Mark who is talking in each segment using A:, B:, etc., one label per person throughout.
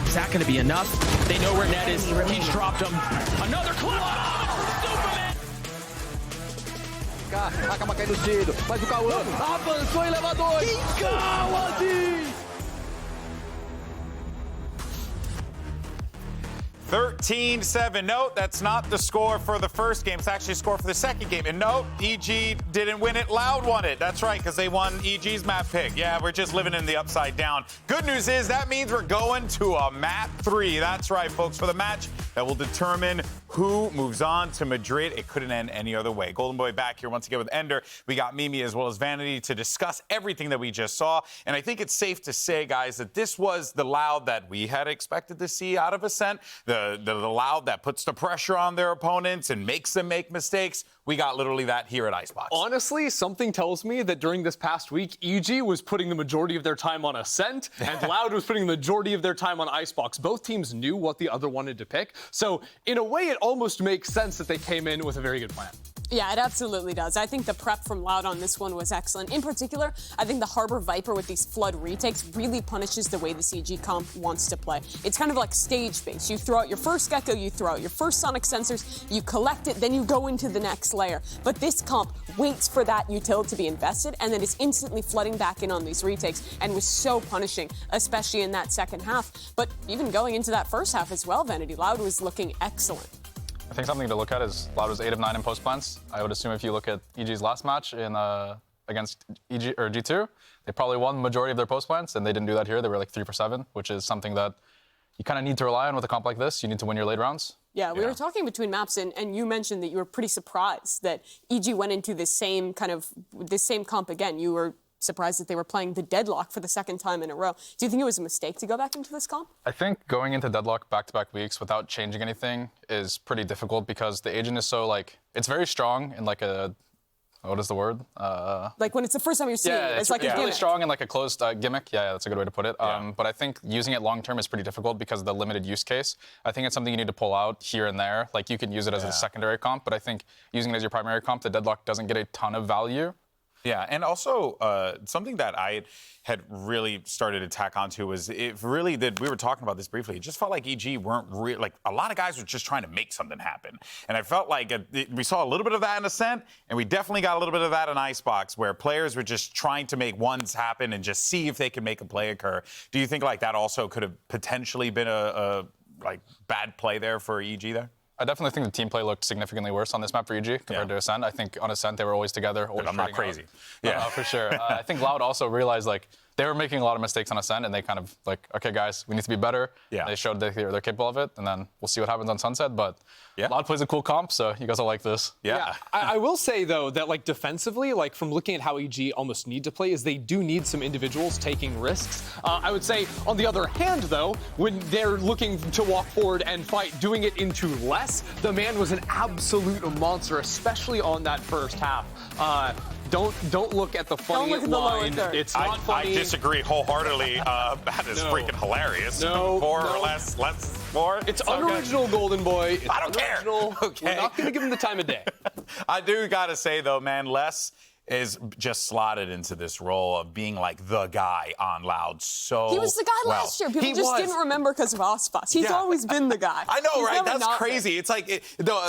A: Is that going to be enough? They know where Ned is. He's dropped him. Another clip.
B: Acaba caindo cedo, mas o Cauã avançou em elevador. Cauã!
C: 13-7. Note, that's not the score for the first game. It's actually a score for the second game. And note, EG didn't win it. Loud won it. That's right, because they won EG's map pick. Yeah, we're just living in the upside down. Good news is that means we're going to a map 3. That's right, folks, for the match that will determine who moves on to Madrid. It couldn't end any other way. Golden Boy back here once again with Ender. We got Mimi as well as Vanity to discuss everything that we just saw. And I think it's safe to say, guys, that this was the Loud that we had expected to see out of Ascent. The Loud that puts the pressure on their opponents and makes them make mistakes. We got literally that here at Icebox.
D: Honestly, something tells me that during this past week, EG was putting the majority of their time on Ascent, and Loud was putting the majority of their time on Icebox. Both teams knew what the other wanted to pick. So in a way, it almost makes sense that they came in with a very good plan.
E: Yeah, it absolutely does. I think the prep from Loud on this one was excellent. In particular, I think the Harbor Viper with these flood retakes really punishes the way the CG comp wants to play. It's kind of like stage-based. You throw out your first Gecko, you throw out your first Sonic sensors, you collect it, then you go into the next layer. But this comp waits for that util to be invested and then is instantly flooding back in on these retakes and was so punishing, especially in that second half. But even going into that first half as well, Vanity, Loud was looking excellent.
F: I think something to look at is Loud was 8 of 9 in post plants. I would assume if you look at EG's last match in against EG or G2, they probably won the majority of their post plants, and they didn't do that here. They were like 3 for 7, which is something that you kind of need to rely on with a comp like this. You need to win your late rounds.
E: Yeah, we were talking between maps, and you mentioned that you were pretty surprised that EG went into this same comp again. You were surprised that they were playing the Deadlock for the second time in a row. Do you think it was a mistake to go back into this comp?
F: I think going into Deadlock back-to-back weeks without changing anything is pretty difficult because the agent is so, like, it's very strong in, like, a, what is the word?
E: Like when it's the first time you're seeing it, it's like a gimmick.
F: Really strong in like a closed gimmick. Yeah, that's a good way to put it. But I think using it long-term is pretty difficult because of the limited use case. I think it's something you need to pull out here and there. Like you can use it as a secondary comp, but I think using it as your primary comp, the Deadlock doesn't get a ton of value.
C: Yeah, and also something that I had really started to tack onto was it really did. We were talking about this briefly. It just felt like EG weren't really, like a lot of guys were just trying to make something happen. And I felt like we saw a little bit of that in Ascent, and we definitely got a little bit of that in Icebox, where players were just trying to make ones happen and just see if they can make a play occur. Do you think like that also could have potentially been a like bad play there for EG there?
F: I definitely think the team play looked significantly worse on this map for EG compared to Ascent. I think on Ascent they were always together. Always
C: I'm not crazy.
F: Yeah, for sure. I think Loud also realized like they were making a lot of mistakes on Ascent, and they kind of like, okay, guys, we need to be better. Yeah. They showed that they're capable of it, and then we'll see what happens on Sunset. But Loud plays a cool comp, so you guys will like this.
D: Yeah. I will say though that like defensively, like from looking at how EG almost need to play, is they do need some individuals taking risks. I would say on the other hand though, when they're looking to walk forward and fight, doing it into less, the man was an absolute monster, especially on that first half. Don't look at the funny line. It's not funny.
C: I disagree wholeheartedly. That is freaking hilarious. More or less more.
D: It's unoriginal, Golden Boy. It's
C: I don't care.
D: Okay. We're not going to give him the time of day.
C: I do got to say, though, man, Les is just slotted into this role of being like the guy on Loud so
E: He was the guy last year. People just didn't remember because of Ospas. He's always been the guy.
C: I know, right? That's crazy. It's like,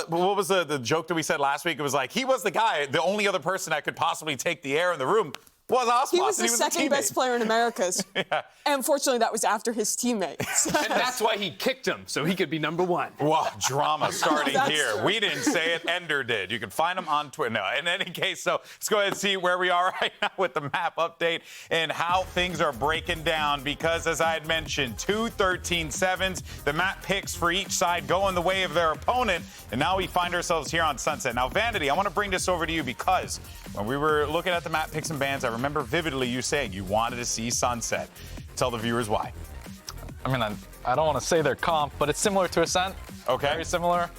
C: what was the joke that we said last week? It was like, he was the guy, the only other person that could possibly take the air in the room was Ospas.
E: He was the second best player in Americas. And unfortunately, that was after his teammates.
D: And that's why he kicked him, so he could be number 1.
C: Wow, drama starting here.
E: True.
C: We didn't say it, Ender did. You can find him on Twitter. No, in any case, so let's go ahead and see where we are right now with the map update and how things are breaking down, because as I had mentioned, 2 13-7s, the map picks for each side going the way of their opponent, and now we find ourselves here on Sunset. Now, Vanity, I want to bring this over to you because when we were looking at the map picks and bans, I remember vividly you saying you wanted to see Sunset. Tell the viewers why.
F: I mean, I don't want to say they're comp, but it's similar to Ascent.
C: Okay.
F: Very similar.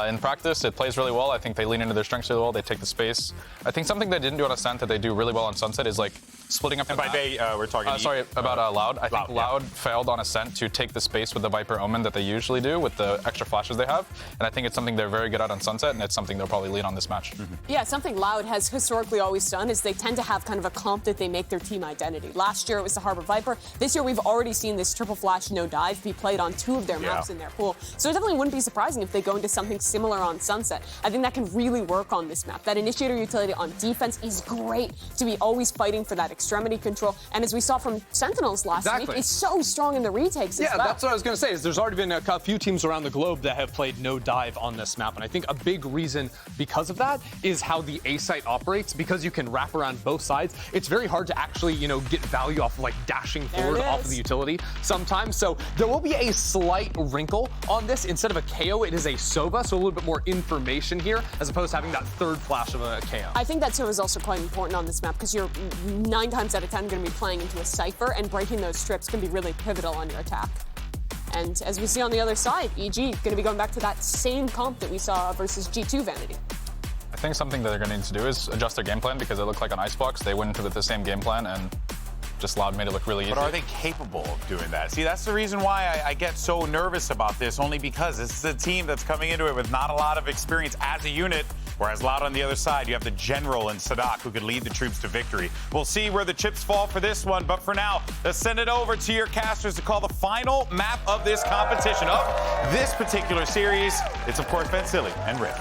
F: In practice, it plays really well. I think they lean into their strengths really well. They take the space. I think something they didn't do on Ascent that they do really well on Sunset is like splitting up the
C: And by
F: map.
C: they, we're talking.
F: Sorry, about Loud. I think
C: yeah.
F: Loud failed on Ascent to take the space with the Viper Omen that they usually do with the extra flashes they have. And I think it's something they're very good at on Sunset, and it's something they'll probably lead on this match.
E: Yeah, something Loud has historically always done is they tend to have kind of a comp that they make their team identity. Last year it was the Harbor Viper. This year we've already seen this triple flash no dive be played on 2 of their maps in their pool. So it definitely wouldn't be surprising if they go into something similar on Sunset. I think that can really work on this map. That initiator utility on defense is great to be always fighting for that extremity control. And as we saw from Sentinels last week, it's so strong in the retakes as well.
D: That's what I was going to say. Is there's already been a few teams around the globe that have played no dive on this map, and I think a big reason because of that is how the A site operates. Because you can wrap around both sides, it's very hard to actually, get value off of like dashing forward off of the utility sometimes. So there will be a slight wrinkle on this. Instead of a KO, it is a Sova, so a little bit more information here as opposed to having that third flash of a KO.
E: I think that Sova is also quite important on this map because you're 9 times out of 10 going to be playing into a Cypher, and breaking those strips can be really pivotal on your attack. And as we see on the other side, EG going to be going back to that same comp that we saw versus G2 Vanity.
F: I think something that they're going to need to do is adjust their game plan because it looked like an Icebox. They went into with the same game plan and just Loud made it look really easy.
C: But are they capable of doing that? See, that's the reason why I get so nervous about this, only because this is a team that's coming into it with not a lot of experience as a unit, whereas Loud on the other side, you have the General and Sadak who could lead the troops to victory. We'll see where the chips fall for this one, but for now, let's send it over to your casters to call the final map of this competition, of this particular series. It's, of course, Ben Silly and Rick.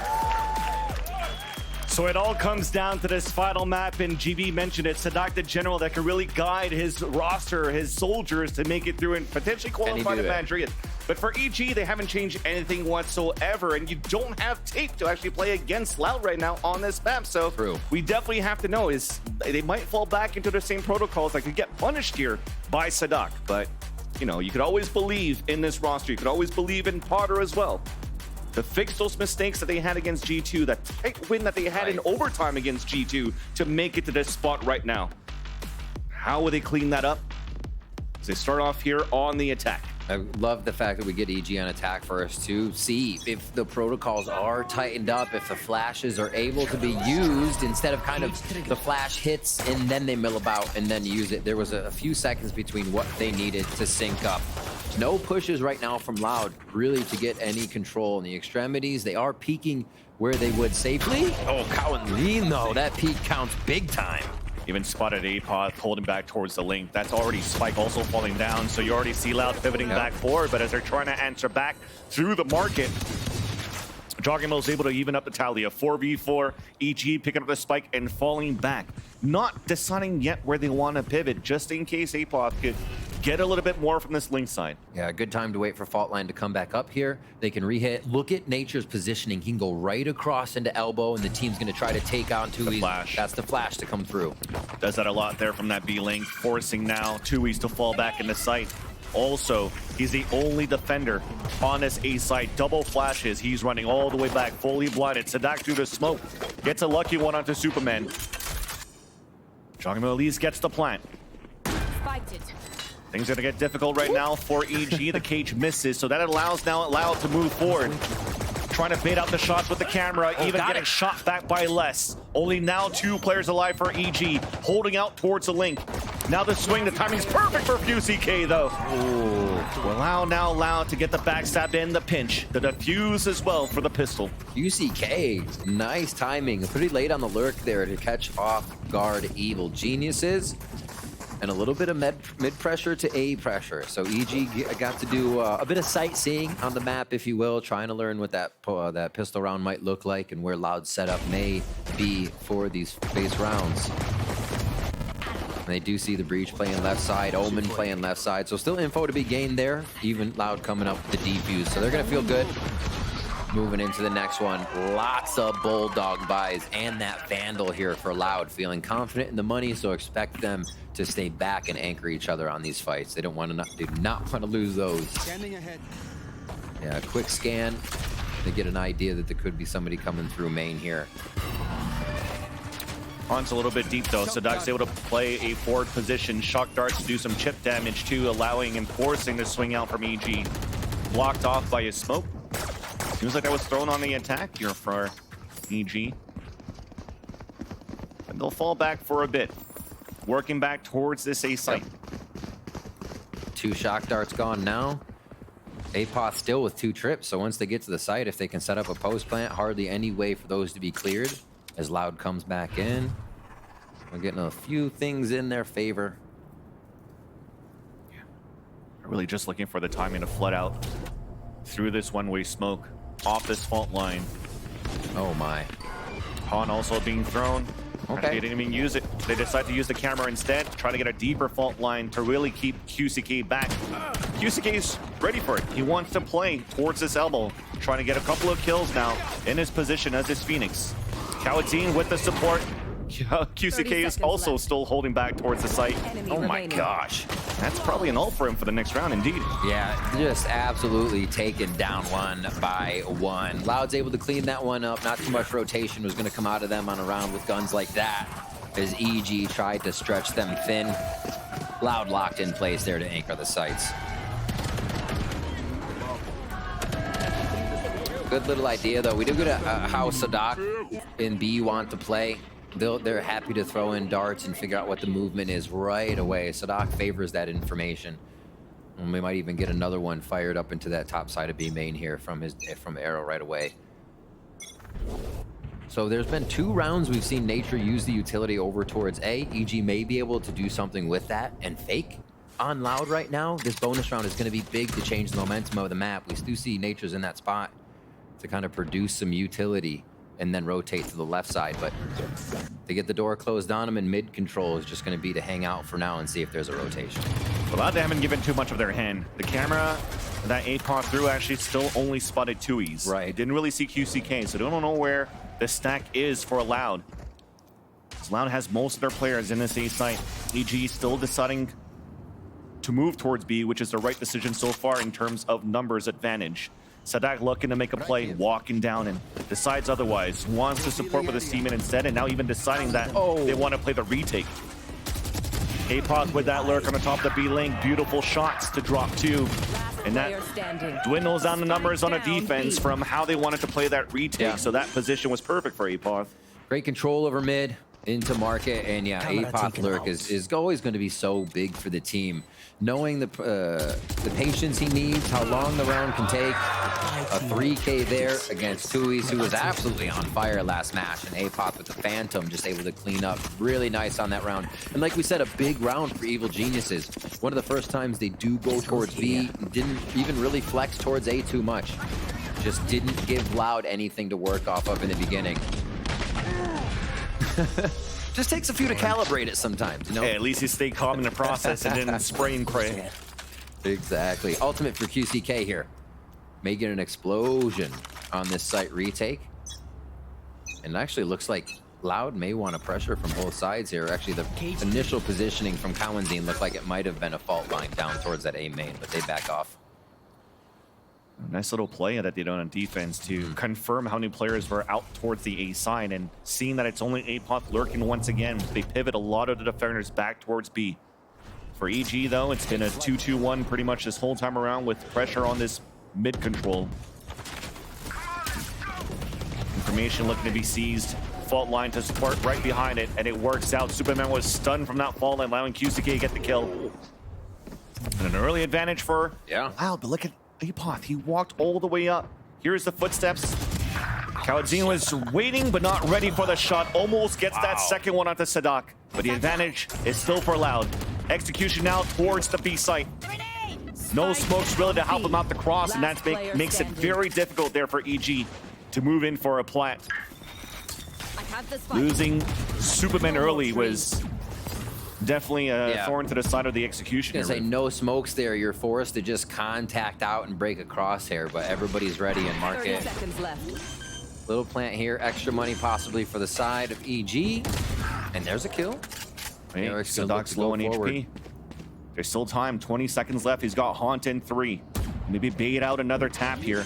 G: So it all comes down to this final map, and GB mentioned it. Sadak, the General, that can really guide his roster, his soldiers, to make it through and potentially qualify to Madrid. But for EG, they haven't changed anything whatsoever, and you don't have tape to actually play against Loud right now on this map. So we definitely have to know is they might fall back into the same protocols that could get punished here by Sadak. But, you could always believe in this roster. You could always believe in Potter as well. To fix those mistakes that they had against G2, that tight win that they had in overtime against G2 to make it to this spot right now. How will they clean that up? As they start off here on the attack.
B: I love the fact that we get EG on attack first to see if the protocols are tightened up, if the flashes are able to be used instead of kind of the flash hits and then they mill about and then use it. There was a few seconds between what they needed to sync up. No pushes right now from Loud, really, to get any control in the extremities. They are peaking where they would safely. Oh, Cowan Lean, though. That peak counts big time.
G: Even spotted APOD holding back towards the link. That's already Spike also falling down. So you already see Loud pivoting back forward. But as they're trying to answer back through the market, Joggingmill is able to even up the tally. A 4v4, EG picking up the spike and falling back. Not deciding yet where they want to pivot, just in case APOD could get a little bit more from this link side.
B: Yeah, good time to wait for Faultline to come back up here. They can re-hit. Look at Nature's positioning. He can go right across into elbow, and the team's going to try to take on Tui's. That's the flash to come through.
G: Does that a lot there from that B link, forcing now Tui's to fall back into sight. Also, he's the only defender on this A side. Double flashes. He's running all the way back, fully blinded. Sadak through the smoke. Gets a lucky one onto Superman. Joggingmill at least gets the plant. Things are going to get difficult right now for EG. The cage misses, so that allows now Loud to move forward. Trying to bait out the shots with the camera, even getting shot back by less. Only now 2 players alive for EG, holding out towards the link. Now the swing, the timing's perfect for VCT though. Ooh. Allow now Loud to get the backstab in the pinch. The defuse as well for the pistol.
B: VCT, nice timing. Pretty late on the lurk there to catch off guard Evil Geniuses. And a little bit of mid pressure to A pressure. So EG got to do a bit of sightseeing on the map, if you will, trying to learn what that pistol round might look like and where Loud's setup may be for these base rounds. And they do see the Breach playing left side, Omen playing left side. So still info to be gained there. Even Loud coming up with the defuse. So they're going to feel good. Moving into the next one, lots of Bulldog buys and that Vandal here for Loud, feeling confident in the money, so expect them to stay back and anchor each other on these fights. They do not want to lose those.
H: Standing ahead.
B: Yeah, quick scan to get an idea that there could be somebody coming through main here.
G: On's a little bit deep though. Sadak's able to play a forward position. Shock darts to do some chip damage too, allowing and forcing the swing out from EG. Blocked off by his smoke. Seems like that was thrown on the attack here for EG. And they'll fall back for a bit. working back towards this A site.
B: Two shock darts gone now. APOS still with 2 trips, so once they get to the site, if they can set up a post plant, hardly any way for those to be cleared as Loud comes back in. We're getting a few things in their favor.
G: Really just looking for the timing to flood out through this one-way smoke off this fault line.
B: Oh my.
G: Han also being thrown.
B: Okay.
G: They didn't even use it. They decide to use the camera instead, try to get a deeper fault line to really keep QCK back. QCK's ready for it. He wants to play towards this elbow, trying to get a couple of kills now in his position as his Phoenix. Kawadzin with the support. QCK is also still holding back towards the site. Oh my gosh. That's probably an ult for him for the next round, indeed.
B: Yeah, just absolutely taken down 1 by 1. Loud's able to clean that one up. Not too much rotation was going to come out of them on a round with guns like that, as EG tried to stretch them thin. Loud locked in place there to anchor the sites. Good little idea, though. We do get how Sadak and B want to play. They're happy to throw in darts and figure out what the movement is right away. Sadak favors that information. And we might even get another one fired up into that top side of B main here from Arrow right away. So there's been 2 rounds we've seen Nature use the utility over towards A. EG may be able to do something with that and fake on Loud right now. This bonus round is going to be big to change the momentum of the map. We do see Nature's in that spot to kind of produce some utility and then rotate to the left side, but to get the door closed on him, and mid control is just going to be to hang out for now and see if there's a rotation.
G: Well, they haven't given too much of their hand. The camera that APOS threw actually still only spotted 2Es.
B: Right.
G: It didn't really see QCK, so they don't know where the stack is for Loud. Loud has most of their players in this A site. EG still deciding to move towards B, which is the right decision so far in terms of numbers advantage. Sadak looking to make a play, walking down, and decides otherwise. Wants to support with his teammate instead, and now even deciding that they want to play the retake. APOS with that lurk on the top of the B lane. Beautiful shots to drop 2. And that dwindles down the numbers on a defense from how they wanted to play that retake. Yeah. So that position was perfect for APOS.
B: Great control over mid into market, and yeah, APOS lurk is always going to be so big for the team. Knowing the patience he needs, how long the round can take. A 3K there against 2Es, who was absolutely on fire last match, and APOS with the Phantom just able to clean up really nice on that round. And like we said, a big round for Evil Geniuses. One of the first times they do go towards B, didn't even really flex towards A too much. Just didn't give Loud anything to work off of in the beginning. Just takes a few to calibrate it sometimes, you know?
G: Hey, at least you stay calm in the process and didn't spray and pray.
B: Exactly. Ultimate for QCK here. May get an explosion on this site retake. And it actually looks like Loud may want to pressure from both sides here. Actually, the initial positioning from Kawadzin looked like it might have been a fault line down towards that A main, but they back off.
G: Nice little play that they did on defense to confirm how many players were out towards the A side, and seeing that it's only APOS lurking once again, they pivot a lot of the defenders back towards B. For EG, though, it's been a 2-2-1 pretty much this whole time around with pressure on this mid control. Information looking to be seized. Fault line to support right behind it, and it works out. Superman was stunned from that fault line, allowing QCK to get the kill. And an early advantage for Loud, but look at APOS. He walked all the way up. Here's the footsteps. Kawadzin was waiting but not ready for the shot. Almost gets that second one onto Sadak. But the advantage is still for Loud. Execution now towards the B site. No smokes really to help him out the cross, and that makes it very difficult there for EG to move in for a plant. Losing Superman early was definitely a thorn to the side of the execution.
B: I was gonna say, no smokes there. You're forced to just contact out and break a crosshair, but everybody's ready in market.
H: 30 seconds left.
B: Little plant here, extra money possibly for the side of EG. And there's a kill.
G: Hey, Sadak's low on HP. There's still time, 20 seconds left. He's got Haunt in 3. Maybe bait out another tap here.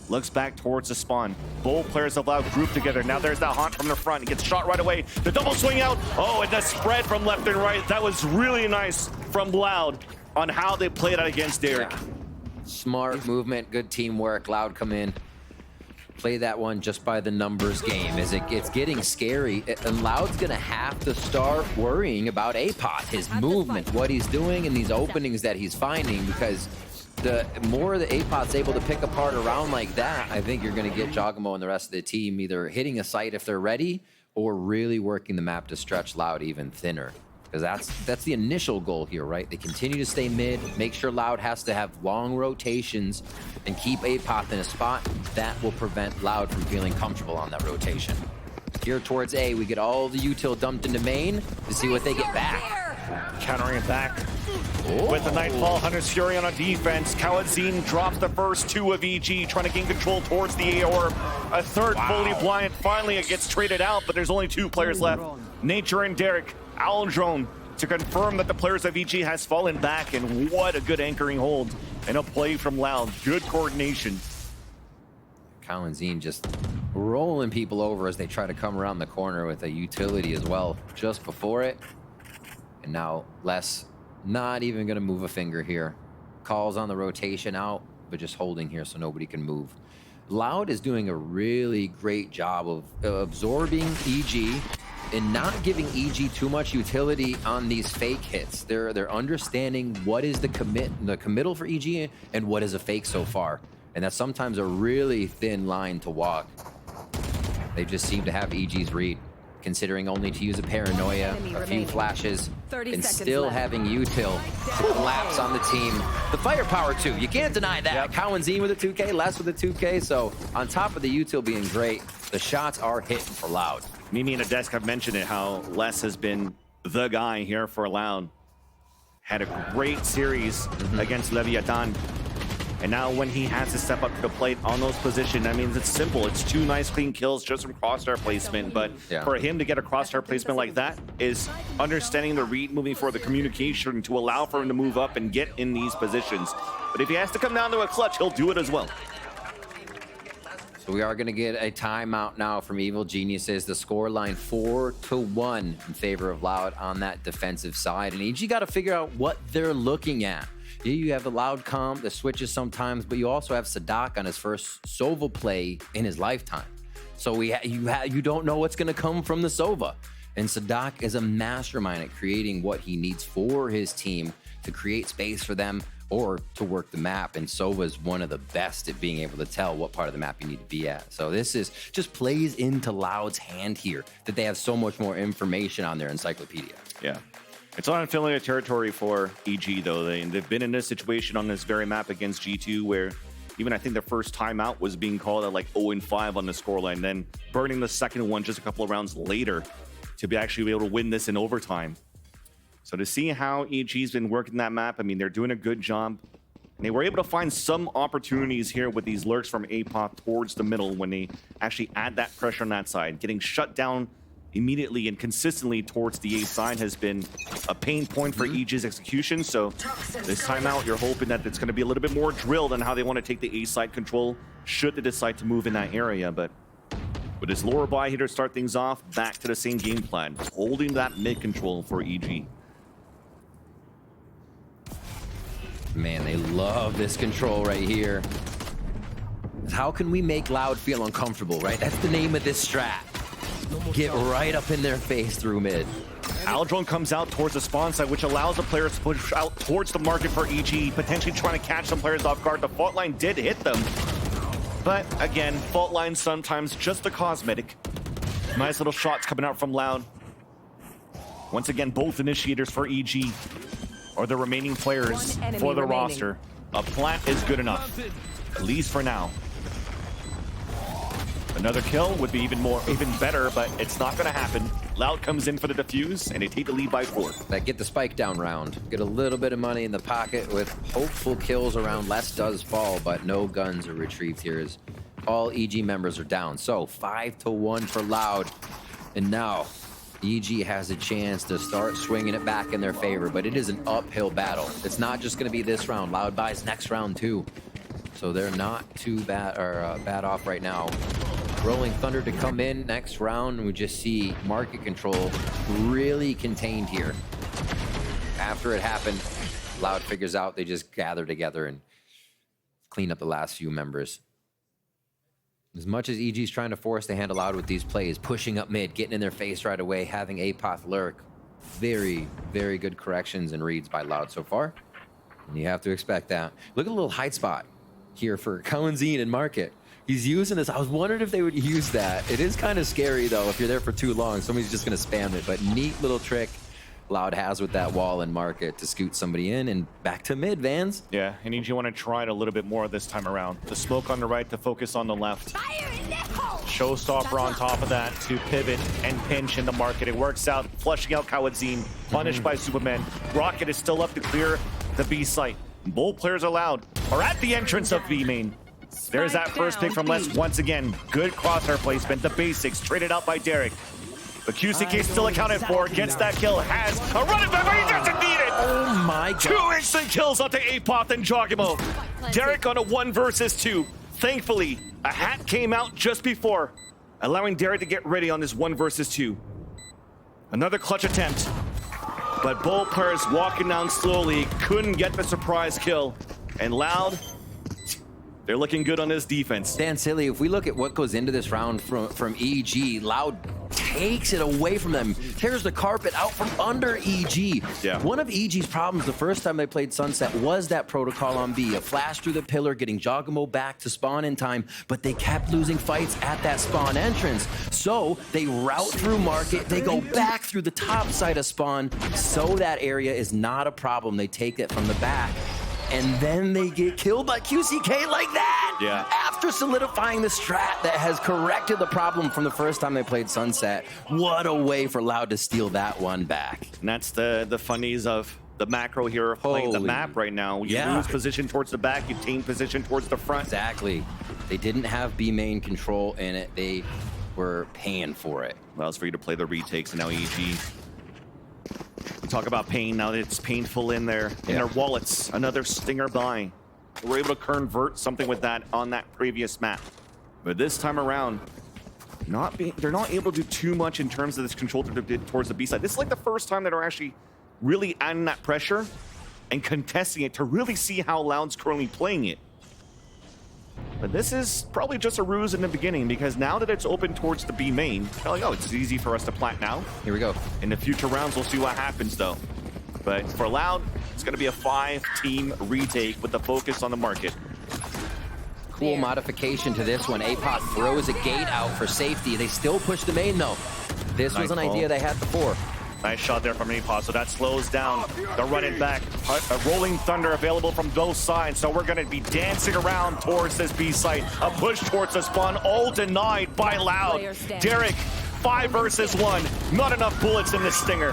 G: Looks back towards the spawn. Both players of Loud grouped together. Now there's that Haunt from the front. He gets shot right away. The double swing out. Oh, and the spread from left and right. That was really nice from Loud on how they played out against Derek.
B: Yeah. Smart movement, good teamwork. Loud come in. play that one just by the numbers game. As it's getting scary, and Loud's gonna have to start worrying about APOT, his movement, what he's doing, and these openings that he's finding, because the more the APOT's able to pick apart a round like that, I think you're gonna get Jogamo and the rest of the team either hitting a site if they're ready, or really working the map to stretch Loud even thinner. Because that's the initial goal here, right? They continue to stay mid, make sure Loud has to have long rotations, and keep APOT in a spot. That will prevent Loud from feeling comfortable on that rotation. Here towards A, we get all the util dumped into main to see what they get back.
G: Countering it back with the Nightfall, Hunter's Fury on a defense. Kawazine drops the first two of EG, trying to gain control towards the A orb. A third fully blind. Finally, it gets traded out, but there's only two players left. Nature and Derek. Aldrone to confirm that the players of EG has fallen back, and what a good anchoring hold and a play from Loud. Good coordination.
B: Kawazine just rolling people over as they try to come around the corner with a utility as well just before it. And now Les not even going to move a finger here. Calls on the rotation out, but just holding here so nobody can move. Loud is doing a really great job of absorbing EG and not giving EG too much utility on these fake hits. They're understanding what is the committal for EG and what is a fake so far. And that's sometimes a really thin line to walk. They just seem to have EG's read, considering only to use a paranoia, a few flashes, and still having util collapse on the team. The firepower too, you can't deny that. Yep. Kawazine with a 2K, Les with a 2K, so on top of the util being great, the shots are hitting for Loud.
G: Mimi and Adesk have mentioned it, how Les has been the guy here for Loud. Had a great series against Leviathan. And now when he has to step up to the plate on those positions, that means it's simple. It's two nice clean kills just from crosshair placement. But for him to get a crosshair placement like that is understanding the read, moving for the communication to allow for him to move up and get in these positions. But if he has to come down to a clutch, he'll do it as well.
B: So we are going to get a timeout now from Evil Geniuses. The score line 4-1 in favor of Loud on that defensive side. And EG got to figure out what they're looking at. You have the Loud comp that switches sometimes, but you also have Sadak on his first Sova play in his lifetime. So you don't know what's going to come from the Sova. And Sadak is a mastermind at creating what he needs for his team to create space for them or to work the map. And Sova is one of the best at being able to tell what part of the map you need to be at. So this is just plays into Loud's hand here, that they have so much more information on their encyclopedia.
G: Yeah. It's unfamiliar territory for EG, though. They've been in this situation on this very map against G2, where even I think their first timeout was being called at like 0-5 on the scoreline, then burning the second one just a couple of rounds later to be actually able to win this in overtime. So to see how EG's been working that map, I mean, they're doing a good job. And they were able to find some opportunities here with these lurks from APOP towards the middle when they actually add that pressure on that side. Getting shut down immediately and consistently towards the A side has been a pain point for EG's execution. So this timeout, you're hoping that it's going to be a little bit more drilled on how they want to take the A side control should they decide to move in that area. But with his lower buy here to start things off, back to the same game plan, holding that mid control for EG.
B: Man, they love this control right here. How can we make Loud feel uncomfortable, right? That's the name of this strat. Get right up in their face through mid.
G: Aldrone comes out towards the spawn side, which allows the players to push out towards the market for EG, potentially trying to catch some players off guard. The fault line did hit them. But again, fault line sometimes just a cosmetic. Nice little shots coming out from Loud. Once again, both initiators for EG are the remaining players for the roster. A plant is good enough, at least for now. Another kill would be even better, but it's not going to happen. Loud comes in for the defuse, and they take the lead by 4.
B: That get the spike down round. Get a little bit of money in the pocket with hopeful kills around. Less does fall, but no guns are retrieved here as all EG members are down. So 5-1 for Loud. And now EG has a chance to start swinging it back in their favor, but it is an uphill battle. It's not just going to be this round. Loud buys next round too. So they're not too bad off right now. Rolling Thunder to come in next round. We just see market control really contained here. After it happened, Loud figures out they just gather together and clean up the last few members. As much as EG's trying to force the hand Loud with these plays, pushing up mid, getting in their face right away, having Apoth lurk. Very, very good corrections and reads by Loud so far. And you have to expect that. Look at a little hide spot here for Coenzine and Market. He's using this. I was wondering if they would use that. It is kind of scary, though, if you're there for too long. Somebody's just going to spam it. But neat little trick Loud has with that wall and Market to scoot somebody in and back to mid, Vans.
G: Yeah, and EG want to try it a little bit more this time around. The smoke on the right to focus on the left. Showstopper on top of that to pivot and pinch in the Market. It works out, flushing out Coenzine, punished by Superman. Rocket is still up to clear the B site. Both players allowed are at the entrance of B main. There's that first pick from Les once again. Good crosshair placement, the basics, traded out by Derek. But QCK still accounted for, gets that kill, has a running back, but he doesn't need it!
B: Oh my god.
G: 2 instant kills onto Apoth and Jogimo. Derek on a 1 versus 2. Thankfully, a hat came out just before, allowing Derek to get ready on this 1 versus 2. Another clutch attempt. But both players walking down slowly, couldn't get the surprise kill. And Loud, they're looking good on this defense.
B: Dan Silly, if we look at what goes into this round from EG, Loud takes it away from them, tears the carpet out from under EG.
G: Yeah.
B: One of EG's problems the first time they played Sunset was that protocol on B, a flash through the pillar, getting Jogimo back to spawn in time, but they kept losing fights at that spawn entrance. So they route through Market, they go back through the top side of spawn, so that area is not a problem. They take it from the back. And then they get killed by QCK like that!
G: Yeah.
B: After solidifying the strat that has corrected the problem from the first time they played Sunset. What a way for Loud to steal that one back.
G: And that's the funnies of the macro here of playing the map right now. You lose position towards the back, you gain position towards the front.
B: Exactly. They didn't have B main control in it. They were paying for it.
G: Allows for you to play the retakes, and now EG. We talk about pain, now that it's painful in their wallets. Another stinger buy. We're able to convert something with that on that previous map. But this time around, they're not able to do too much in terms of this control towards the B side. This is like the first time that are actually really adding that pressure and contesting it to really see how Loud's currently playing it. But this is probably just a ruse in the beginning, because now that it's open towards the B main, they're like, oh, it's easy for us to plant now.
B: Here we go.
G: In the future rounds, we'll see what happens, though. But for Loud, it's going to be a 5-team retake with the focus on the Market.
B: Cool modification to this one. Apoth throws a gate out for safety. They still push the main, though. This was an idea they had before.
G: Nice shot there from Apoth, so that slows down the running back. A rolling thunder available from both sides, so we're going to be dancing around towards this B site. A push towards the spawn, all denied by Loud. Derek, 5 versus 1. Not enough bullets in this stinger.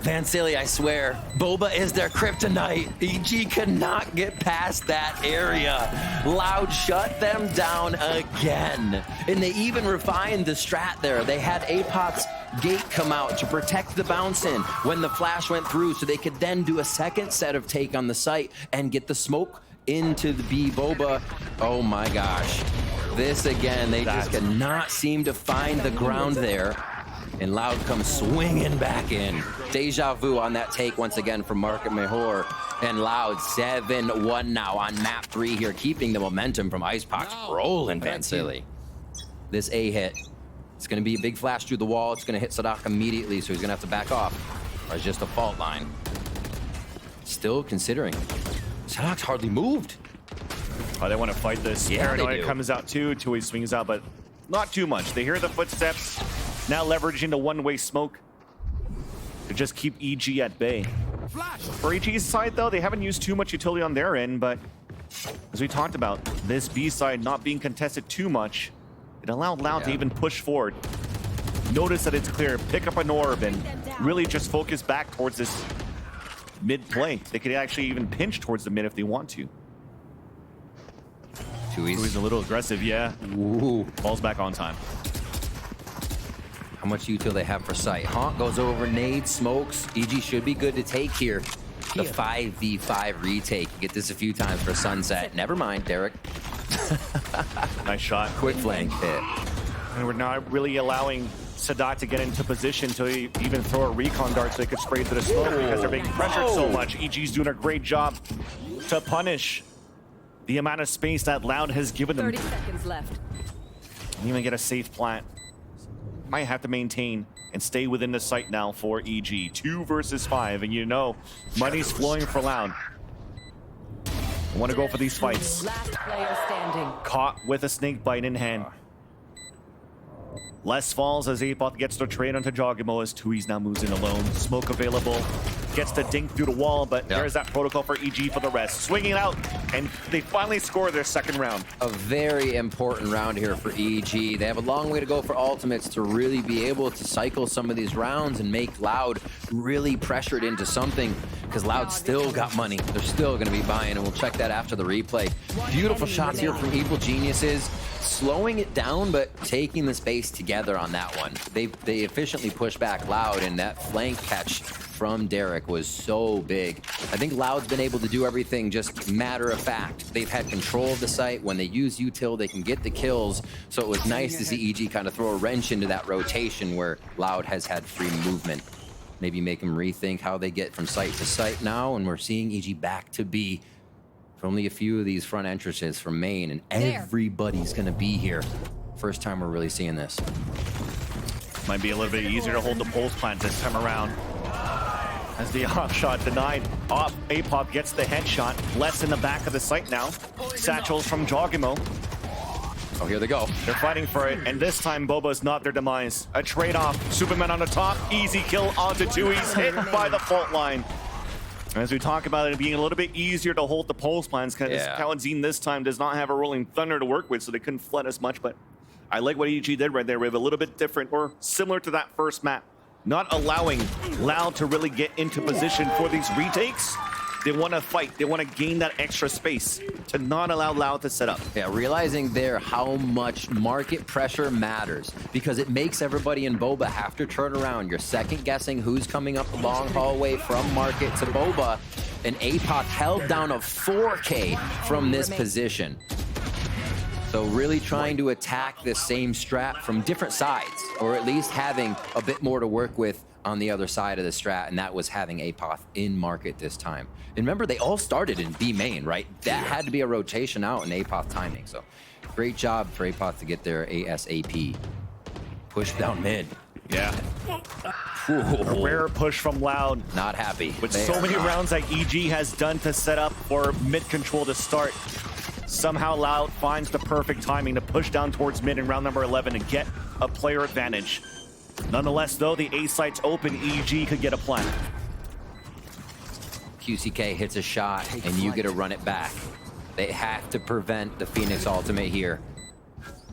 B: Vansili, I swear, Boba is their kryptonite. EG cannot get past that area. Loud shut them down again. And they even refined the strat there. They had Apoth's gate come out to protect the bounce in when the flash went through, so they could then do a second set of take on the site and get the smoke into the B. Boba. Oh my gosh. This again, they just cannot seem to find the ground there. And Loud comes swinging back in. Deja vu on that take once again from Market Mejor. And Loud 7-1 now on map 3 here, keeping the momentum from Icepox rolling Vansili. This A hit, it's going to be a big flash through the wall. It's going to hit Sadak immediately, so he's going to have to back off. Or it's just a fault line. Still considering. Sadak's hardly moved.
G: Oh, they want to fight this.
B: Yeah,
G: Paranoia comes out too. He swings out, but not too much. They hear the footsteps. Now leveraging the one-way smoke to just keep EG at bay. For EG's side, though, they haven't used too much utility on their end, but as we talked about, this B side not being contested too much, it allowed Loud to even push forward. Notice that it's clear, pick up an orb, and really just focus back towards this mid play. They could actually even pinch towards the mid if they want to. He's a little aggressive, yeah.
B: Ooh.
G: Falls back on time.
B: How much util they have for sight? Haunt goes over, nade, smokes. EG should be good to take here. The 5v5 retake. Get this a few times for Sunset. Never mind, Derek.
G: Nice shot.
B: Quick flank hit.
G: And we're not really allowing Sadat to get into position to even throw a recon dart so they could spray to the smoke because they're being pressured so much. EG's doing a great job to punish the amount of space that Loud has given them.
H: 30 seconds left.
G: Didn't even get a safe plant. Might have to maintain and stay within the site now for EG. 2 versus 5, and you know, money's flowing for Loud. I want to go for these fights.
H: Last player standing.
G: Caught with a snake bite in hand. Less falls as Apoth gets the trade onto Jogimo as Tui's now moves in alone. Smoke available. Gets the dink through the wall, but there's that protocol for EG for the rest. Swinging out, and they finally score their second round.
B: A very important round here for EG. They have a long way to go for ultimates to really be able to cycle some of these rounds and make Loud really pressured into something, because Loud still got money. They're still going to be buying, and we'll check that after the replay. Beautiful shots here from Evil Geniuses. Slowing it down, but taking the space together on that one. They efficiently push back Loud, and that flank catch from Derek was so big. I think Loud's been able to do everything just matter of fact. They've had control of the site. When they use util, they can get the kills. So it was nice to see EG kind of throw a wrench into that rotation where Loud has had free movement. Maybe make them rethink how they get from site to site now, and we're seeing EG back to B. For only a few of these front entrances from main, and everybody's gonna be here. First time we're really seeing this.
G: Might be a little bit easier to hold the pulse plant this time around. As the off shot denied, Apop gets the headshot. Less in the back of the site now. Satchels from Jogimo.
B: Oh, here they go.
G: They're fighting for it, and this time Boba's not their demise. A trade-off. Superman on the top, easy kill onto Tui's, hit by the fault line. As we talk about it being a little bit easier to hold the pulse plans, because Kaladin this time does not have a rolling thunder to work with, so they couldn't flood as much, but I like what EG did right there. We have a little bit different, or similar to that first map. Not allowing Loud to really get into position for these retakes. They want to fight. They want to gain that extra space to not allow Loud to set up.
B: Yeah, realizing there how much market pressure matters, because it makes everybody in Boba have to turn around. You're second guessing who's coming up the long hallway from market to Boba, and Apoth held down a 4K from this position. So really trying to attack this same strat from different sides, or at least having a bit more to work with on the other side of the strat, and that was having Apoth in market this time. And remember, they all started in B main, right? That had to be a rotation out in Apoth timing. So great job for Apoth to get their ASAP. Push down mid.
G: Yeah. A rare push from Loud.
B: Not happy.
G: With so many rounds that EG has done to set up for mid control to start. Somehow Loud finds the perfect timing to push down towards mid in round number 11 and get a player advantage. Nonetheless, though, the A site's open. EG could get a plant.
B: QCK hits a shot, and you get to run it back. They have to prevent the Phoenix ultimate here.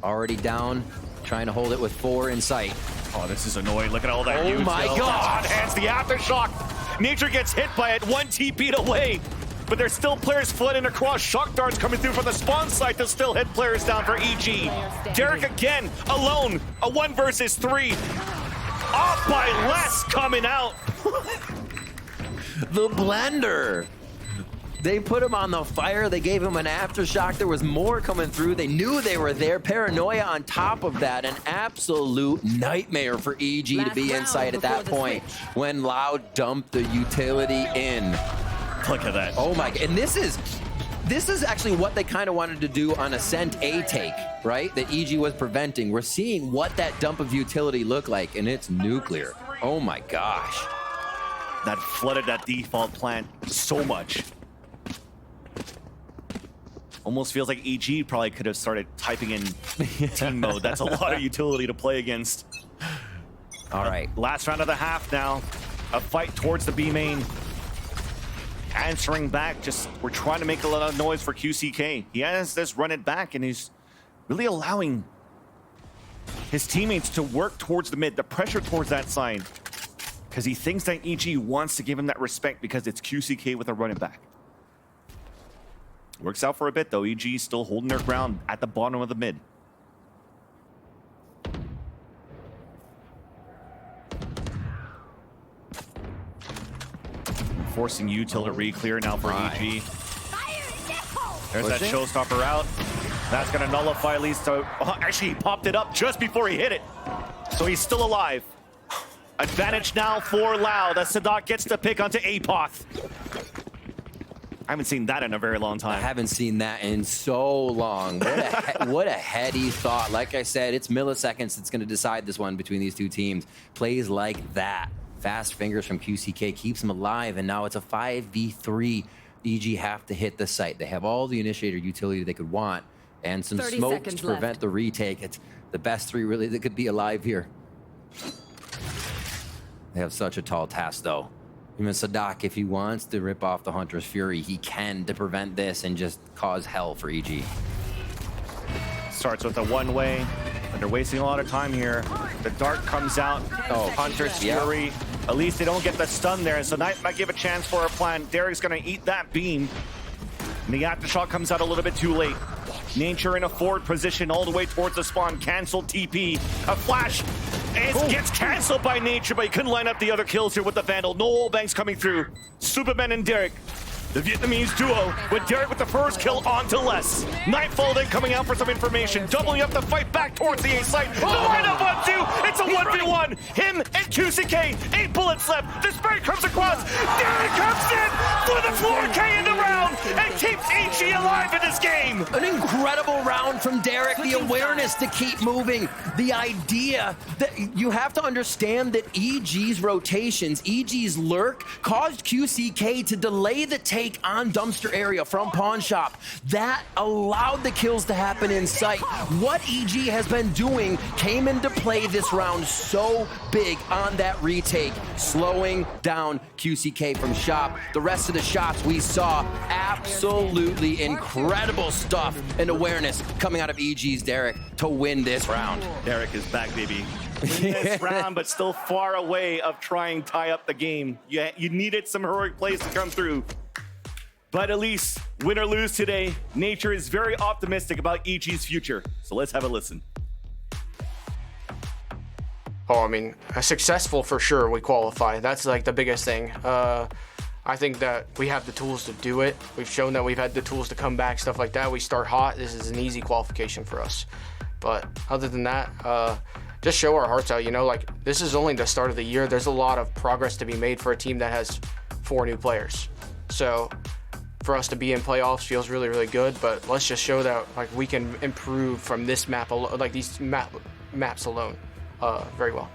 B: Already down, trying to hold it with 4 in sight.
G: Oh, this is annoying. Look at all that.
B: Oh my God!
G: Hands the aftershock. Nature gets hit by it, 1 TP'd away. But there's still players flooding across. Shock darts coming through from the spawn site to still hit players down for EG. Derek again, alone. A 1 versus 3. Off by less coming out.
B: The blender. They put him on the fire. They gave him an aftershock. There was more coming through. They knew they were there. Paranoia on top of that. An absolute nightmare for EG to be inside at that point when Loud dumped the utility in.
G: Look at that.
B: Oh my God. And this is actually what they kind of wanted to do on Ascent A take, right? That EG was preventing. We're seeing what that dump of utility looked like, and it's nuclear. Oh my gosh.
G: That flooded that default plant so much. Almost feels like EG probably could have started typing in team mode. That's a lot of utility to play against.
B: All right.
G: Last round of the half now. A fight towards the B main. Answering back, we're trying to make a lot of noise for QCK. He has this run it back, and he's really allowing his teammates to work towards the mid, the pressure towards that side, because he thinks that EG wants to give him that respect because it's QCK with a run it back. Works out for a bit, though. EG still holding their ground at the bottom of the mid. Forcing util to re-clear now for EG. There's that showstopper out. That's going to nullify at least. Actually, he popped it up just before he hit it. So he's still alive. Advantage now for Loud as Sadat gets the pick onto Apoth. I haven't seen that in a very long
B: I
G: time.
B: haven't seen that in so long. What a heady thought. Like I said, it's milliseconds that's going to decide this one between these two teams. Plays like that. Fast fingers from QCK keeps them alive, and now it's a 5v3. EG have to hit the site. They have all the initiator utility they could want, and some
H: 30
B: smoke
H: seconds
B: to prevent
H: left.
B: the retake. It's the best three really that could be alive here. They have such a tall task, though. Even Sadak, if he wants to rip off the Hunter's Fury, he can to prevent this and just cause hell for EG.
G: Starts with a one-way, but they're wasting a lot of time here. The dart comes out.
B: Oh,
G: Hunter's
B: yeah.
G: Fury. At least they don't get the stun there, so Knight might give a chance for a plan. Derek's gonna eat that beam. And the aftershock comes out a little bit too late. Nature in a forward position all the way towards the spawn. Cancel TP. A flash. It gets canceled by Nature, but he couldn't line up the other kills here with the Vandal. No old banks coming through. Superman and Derek. The Vietnamese duo with Derek with the first kill onto Les. Nightfall then coming out for some information. Doubling up the fight back towards the A site. The lineup on two. It's a 1v1. Him and QCK. 8 bullets left. The Spirit comes across. Derek comes in for the 4K in the round and keeps HE alive in this game.
B: An incredible round from Derek. The awareness to keep moving. The idea that you have to understand that EG's rotations, EG's lurk, caused QCK to delay the take on dumpster area from Pawn Shop. That allowed the kills to happen in sight. What EG has been doing came into play this round so big on that retake, slowing down QCK from Shop. The rest of the shots we saw, absolutely incredible stuff and awareness coming out of EG's Derek to win this round.
G: Derek is back, baby. Win this round, but still far away of trying to tie up the game. You needed some heroic plays to come through. But at least, win or lose today, Nature is very optimistic about EG's future. So let's have a listen.
I: Oh, I mean, successful for sure, we qualify. That's like the biggest thing. I think that we have the tools to do it. We've shown that we've had the tools to come back, stuff like that. We start hot. This is an easy qualification for us. But other than that, just show our hearts out, you know, like this is only the start of the year. There's a lot of progress to be made for a team that has 4 new players. So for us to be in playoffs feels really, really good, but let's just show that like we can improve from this map, like these maps alone, very well.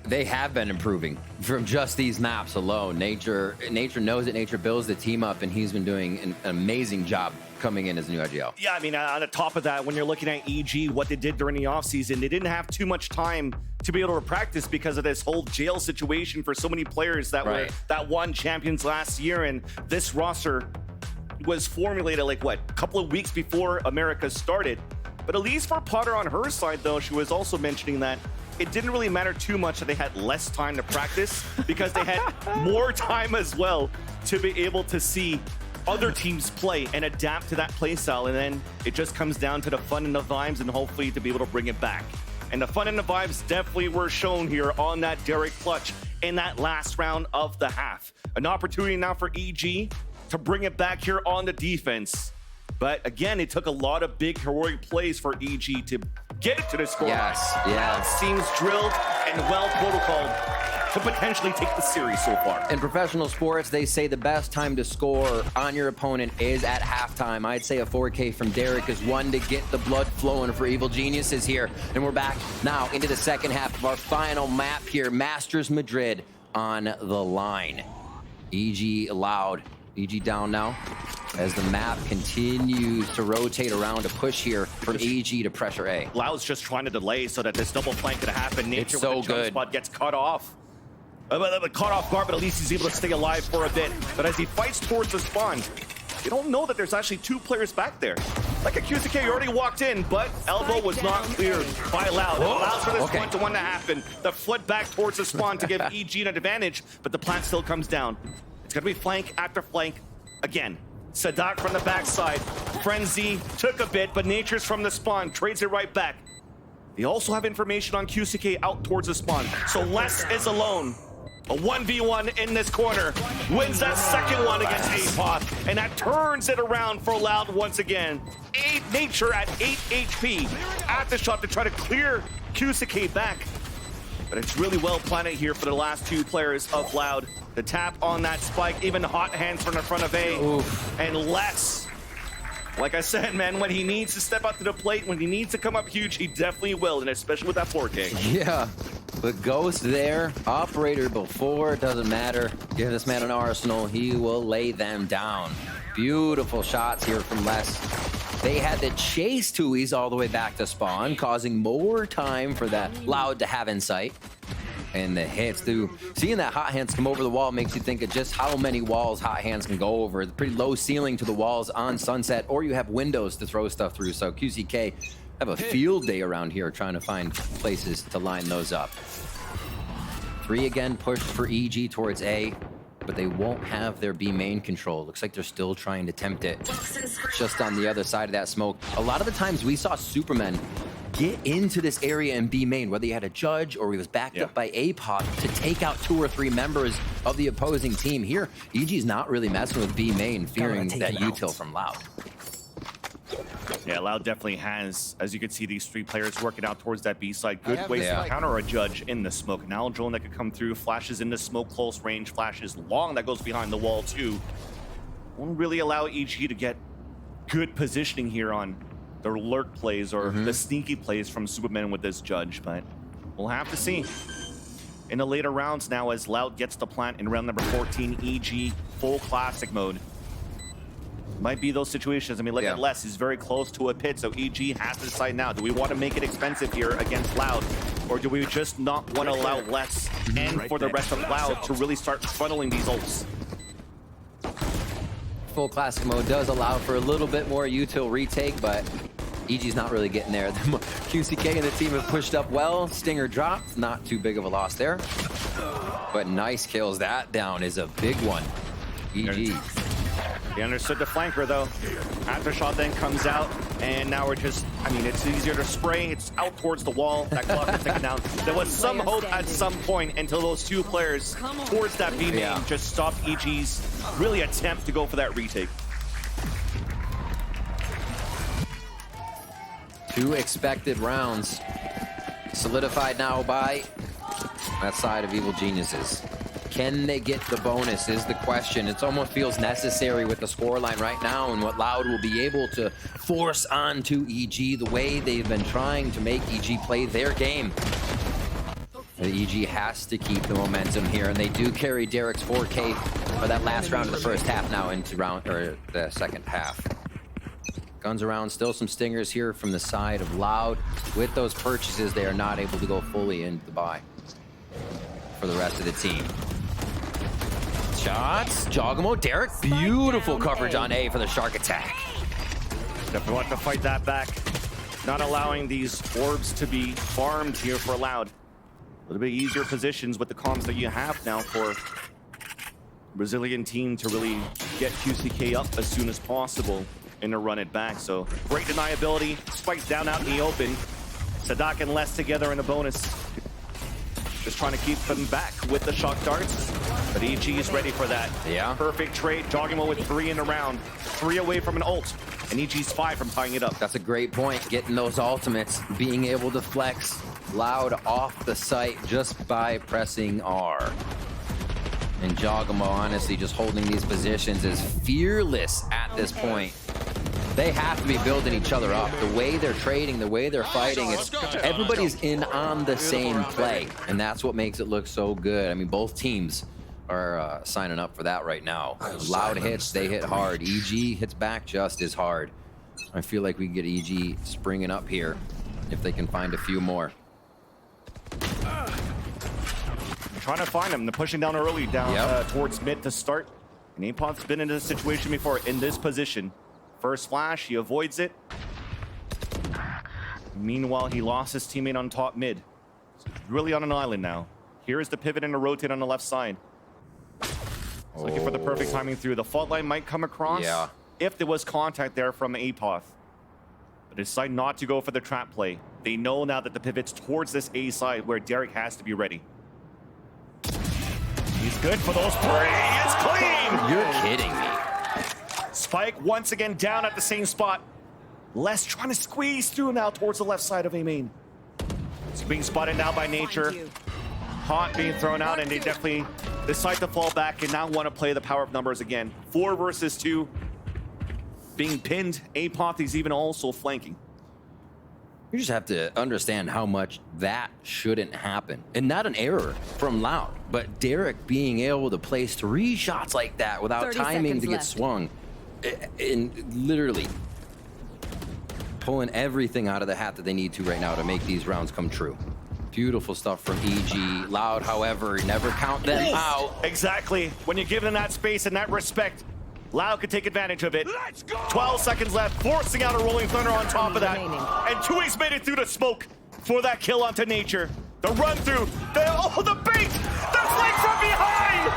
B: They have been improving from just these maps alone. Nature knows it. Nature builds the team up, and he's been doing an amazing job coming in as a new IGL.
G: Yeah, I mean, on the top of that, when you're looking at EG, what they did during the offseason, they didn't have too much time to be able to practice because of this whole jail situation for so many players that won champions last year. And this roster was formulated like, what, a couple of weeks before America started. But at least for Potter on her side, though, she was also mentioning that it didn't really matter too much that they had less time to practice because they had more time as well to be able to see other teams play and adapt to that play style. And then it just comes down to the fun and the vibes and hopefully to be able to bring it back. And the fun and the vibes definitely were shown here on that Derek clutch in that last round of the half. An opportunity now for EG to bring it back here on the defense. But again, it took a lot of big heroic plays for EG to get it to the score.
B: Yes.
G: Seems drilled and well protocoled to potentially take the series so far.
B: In professional sports, they say the best time to score on your opponent is at halftime. I'd say a 4K from Derek is one to get the blood flowing for Evil Geniuses here. And we're back now into the second half of our final map here. Masters Madrid on the line. EG allowed. EG down now as the map continues to rotate around to push here from EG to pressure A.
G: Lau's just trying to delay so that this double flank could happen. Nature
B: It's so
G: with the jump
B: good.
G: spot gets cut off. Caught off guard, but at least he's able to stay alive for a bit. But as he fights towards the spawn, you don't know that there's actually 2 players back there. Like a QCK, he already walked in, but elbow was not cleared by Lau. It allows for this 1-to-1 to happen. The flood back towards the spawn to give EG an advantage, but the plant still comes down. It's gonna be flank after flank. Again, Sadak from the backside. Frenzy took a bit, but Nature's from the spawn, trades it right back. They also have information on QCK out towards the spawn, so Les is alone. A 1v1 in this corner. Wins that second one against Apoth, and that turns it around for Loud once again. Nature at 8 HP. Aftershot to try to clear QCK back. But it's really well planted here for the last two players of Loud. The tap on that spike, even hot hands from the front of A.
B: Oof.
G: And less. Like I said, man, when he needs to step up to the plate, when he needs to come up huge, he definitely will, and especially with that 4K.
B: Yeah, but Ghost there, operator before, doesn't matter. Give this man an arsenal, he will lay them down. Beautiful shots here from Les. They had to chase Tui's all the way back to spawn, causing more time for that Loud to have insight. And the hits, through seeing that hot hands come over the wall makes you think of just how many walls hot hands can go over. The pretty low ceiling to the walls on Sunset, or you have windows to throw stuff through. So QCK have a field day around here trying to find places to line those up. 3 again pushed for EG towards A, but they won't have their B main control. Looks like they're still trying to tempt it just on the other side of that smoke. A lot of the times we saw Supermen get into this area and B main, whether he had a judge or he was backed up by APOP to take out 2 or 3 members of the opposing team. Here, EG's not really messing with B main, fearing that util from Loud.
G: Yeah, Loud definitely has, as you can see, these 3 players working out towards that B side. Good ways to counter a judge in the smoke. Now a drone that could come through, flashes in the smoke, close range, flashes long that goes behind the wall too. Won't really allow EG to get good positioning here on the lurk plays or the sneaky plays from Superman with this judge, but we'll have to see. In the later rounds now, as Loud gets the plant in round number 14, EG full classic mode. Might be those situations. I mean, look at Les, he's very close to a pit, so EG has to decide now. Do we want to make it expensive here against Loud, or do we just not want to allow Les and for the rest of Loud to really start funneling these ults?
B: Full classic mode does allow for a little bit more util retake, but EG's not really getting there. QCK and the team have pushed up well. Stinger dropped, not too big of a loss there. But nice kills. That down is a big one. EG.
G: He understood the flanker though. Aftershock then comes out, and now we're just, I mean, it's easier to spray. It's out towards the wall. That clock is taken down. There was some hope at some point until those 2 players towards that B main just stopped EG's really attempt to go for that retake.
B: 2 expected rounds. Solidified now by that side of Evil Geniuses. Can they get the bonus is the question. It almost feels necessary with the scoreline right now and what Loud will be able to force onto EG the way they've been trying to make EG play their game. The EG has to keep the momentum here, and they do carry Derek's 4K for that last round of the first half now into the second half. Guns around, still some stingers here from the side of Loud. With those purchases, they are not able to go fully into the buy for the rest of the team. Shots, Jogamo, Derek, beautiful coverage on A for the Shark attack.
G: Definitely want to fight that back. Not allowing these orbs to be farmed here for Loud. A little bit easier positions with the comms that you have now for the Brazilian team to really get QCK up as soon as possible and to run it back. So great deniability, spikes down out in the open. Sadak and Les together in a bonus. Just trying to keep them back with the shock darts. But EG is ready for that.
B: Yeah.
G: Perfect trade. Joggimo with 3 in the round. 3 away from an ult. And EG's 5 from tying it up.
B: That's a great point. Getting those ultimates, being able to flex Loud off the site just by pressing R. And Joggimo, honestly, just holding these positions is fearless at this point. They have to be building each other up. The way they're trading, the way they're fighting, it's, everybody's in on the same play. And that's what makes it look so good. I mean, both teams are signing up for that right now. Loud hits, they hit hard. EG hits back just as hard. I feel like we can get EG springing up here if they can find a few more.
G: Trying to find him. They're pushing down early down towards mid to start. And Apop's been in this situation before, in this position. First flash, he avoids it. Meanwhile, he lost his teammate on top mid. So he's really on an island now. Here is the pivot and the rotate on the left side. Looking for the perfect timing through. The fault line might come across if there was contact there from Apop. But they decide not to go for the trap play. They know now that the pivot's towards this A side where Derek has to be ready. He's good for those three. It's clean!
B: You're kidding me.
G: Spike once again down at the same spot. Les trying to squeeze through now towards the left side of A main. He's being spotted now by Nature. Hot being thrown out, and they definitely decide to fall back and now want to play the power of numbers again. 4 versus 2. Being pinned. Apoth is even also flanking.
B: You just have to understand how much that shouldn't happen. And not an error from Loud, but Derek being able to place 3 shots like that without timing to get swung. And literally pulling everything out of the hat that they need to right now to make these rounds come true. Beautiful stuff from EG. Loud, however, never count them out.
G: Exactly. When you give them that space and that respect, Loud could take advantage of it. 12 seconds left, forcing out a Rolling Thunder on top of that. And Tui's made it through the smoke for that kill onto Nature. The run through, the bait, the flank from behind!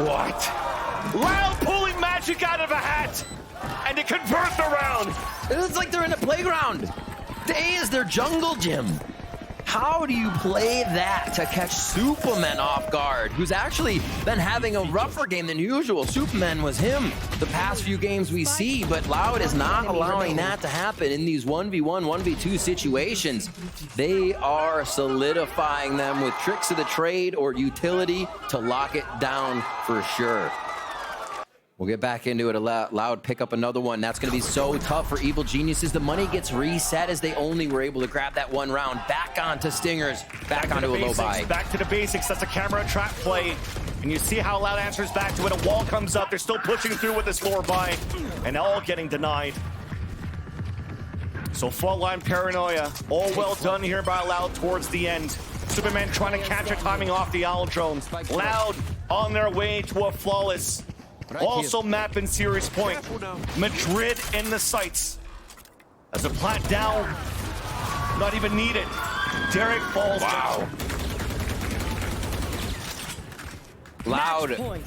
G: What? Loud pulling magic out of a hat, and to convert the round.
B: It looks like they're in a playground. A is their jungle gym. How do you play that to catch Superman off guard, who's actually been having a rougher game than usual? Superman was him the past few games we see, but Loud is not allowing that to happen in these 1v1, 1v2 situations. They are solidifying them with tricks of the trade or utility to lock it down for sure. We'll get back into it. Loud pick up another one. That's going to be so tough for Evil Geniuses. The money gets reset as they only were able to grab that 1 round. Back onto Stingers. Back onto a low buy.
G: Back to the basics. That's a camera trap play. And you see how Loud answers back to it. A wall comes up. They're still pushing through with this lower buy. And all getting denied. So front line paranoia. All well done here by Loud towards the end. Superman trying to capture timing off the Owl drone. Loud on their way to a flawless. Also map in serious point. Madrid in the sights. As a plant down, not even needed. Derek falls down.
B: Loud,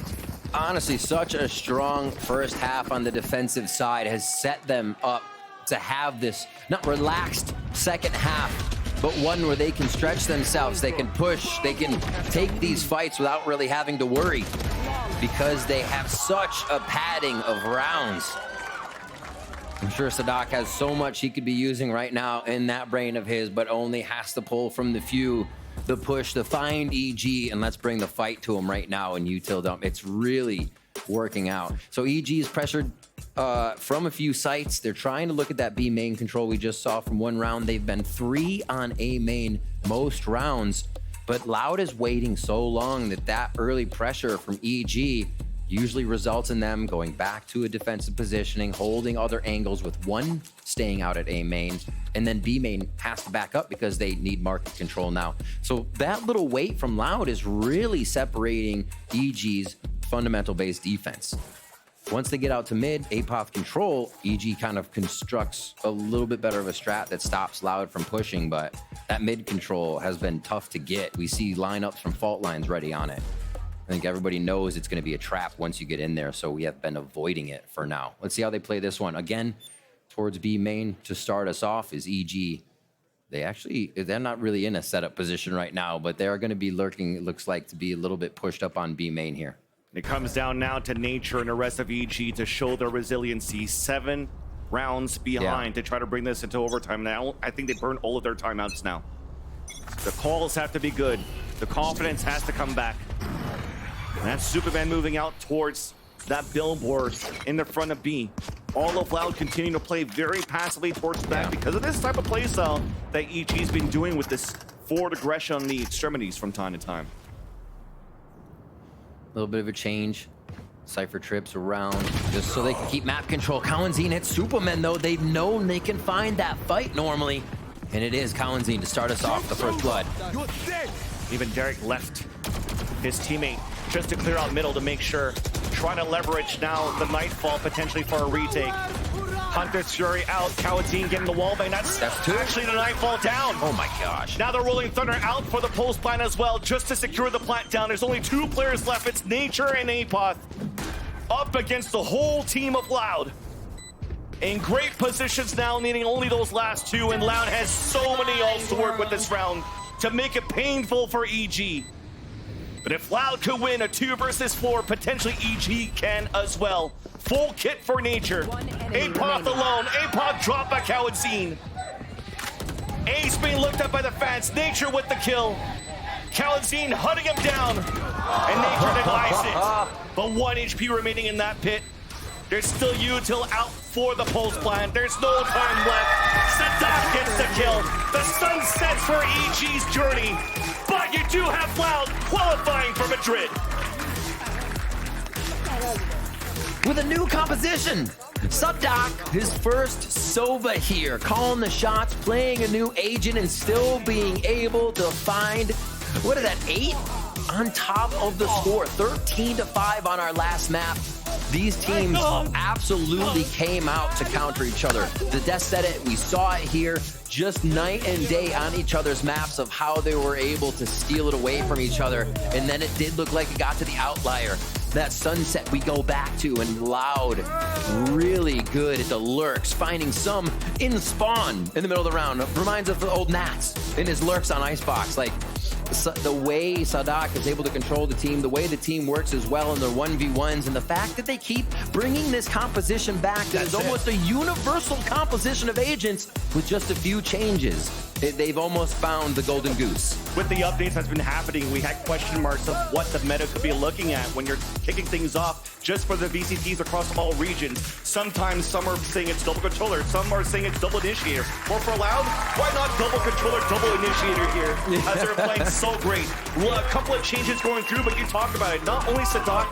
B: honestly, such a strong first half on the defensive side has set them up to have this not relaxed second half, but one where they can stretch themselves, they can push, they can take these fights without really having to worry, because they have such a padding of rounds. I'm sure Sadak has so much he could be using right now in that brain of his, but only has to pull from the few, the push, the find EG, and let's bring the fight to him right now in util dump. It's really working out. So EG is pressured from a few sites. They're trying to look at that B main control we just saw from 1 round. They've been 3 on A main most rounds. But Loud is waiting so long that early pressure from EG usually results in them going back to a defensive positioning, holding other angles with 1 staying out at A main, and then B main has to back up because they need market control now. So that little wait from Loud is really separating EG's fundamental-based defense. Once they get out to mid, Apoth control, EG kind of constructs a little bit better of a strat that stops Loud from pushing, but that mid control has been tough to get. We see lineups from fault lines ready on it. I think everybody knows it's going to be a trap once you get in there, so we have been avoiding it for now. Let's see how they play this one. Again, towards B main to start us off is EG. They're not really in a setup position right now, but they are going to be lurking, it looks like, to be a little bit pushed up on B main here.
G: It comes down now to Nature and the rest of EG to show their resiliency. 7 rounds behind to try to bring this into overtime. Now, I think they burned all of their timeouts now. The calls have to be good. The confidence has to come back. And that's Superman moving out towards that billboard in the front of B. All of Loud continuing to play very passively towards the back because of this type of play style that EG's been doing with this forward aggression on the extremities from time to time.
B: A little bit of a change. Cypher trips around just so they can keep map control. Cowanzine hits Superman, though. They've known they can find that fight normally. And it is Cowanzine to start us off the first blood.
G: Even Derek left his teammate just to clear out middle to make sure. Trying to leverage now the Nightfall potentially for a retake. Hunter's Fury out. Cowanzine getting the wall bang. That's 2. Actually the Nightfall down.
B: Oh my gosh.
G: Now they're Rolling Thunder out for the post plant as well, just to secure the plant down. There's only 2 players left. It's Nature and Apoth up against the whole team of Loud. In great positions now, needing only those last 2, and Loud has so many ults to work with this round to make it painful for EG. But if Loud could win a 2 versus 4, potentially EG can as well. Full kit for Nature. Apoth alone. Apoth dropped by Cowanzine. Ace being looked at by the fans. Nature with the kill. Kalenstein hunting him down, and Nature denies it. But 1 HP remaining in that pit. There's still util out for the pulse plant. There's no time left. Sadat gets the kill. The sun sets for EG's journey, but you do have Loud qualifying for Madrid.
B: With a new composition. Sadak, his first Sova here, calling the shots, playing a new agent, and still being able to find, what is that, 8 on top of the score. 13-5 on our last map. These teams absolutely came out to counter each other. The Death said it, we saw it here, just night and day on each other's maps of how they were able to steal it away from each other. And then it did look like it got to the outlier. That sunset we go back to, and Loud really good at the lurks, finding some in spawn in the middle of the round. Reminds of the old Nats in his lurks on Icebox. Like, the way Sadak is able to control the team, the way the team works as well in their 1v1s, and the fact that they keep bringing this composition back that is almost a universal composition of agents with just a few changes. They've almost found the golden goose.
G: With the updates that's been happening, we had question marks of what the meta could be looking at when you're kicking things off just for the VCTs across all regions. Sometimes some are saying it's double controller, some are saying it's double initiator. Or for Loud, why not double controller, double initiator here? As they're playing so great. A couple of changes going through, but you talked about it. Not only Sadak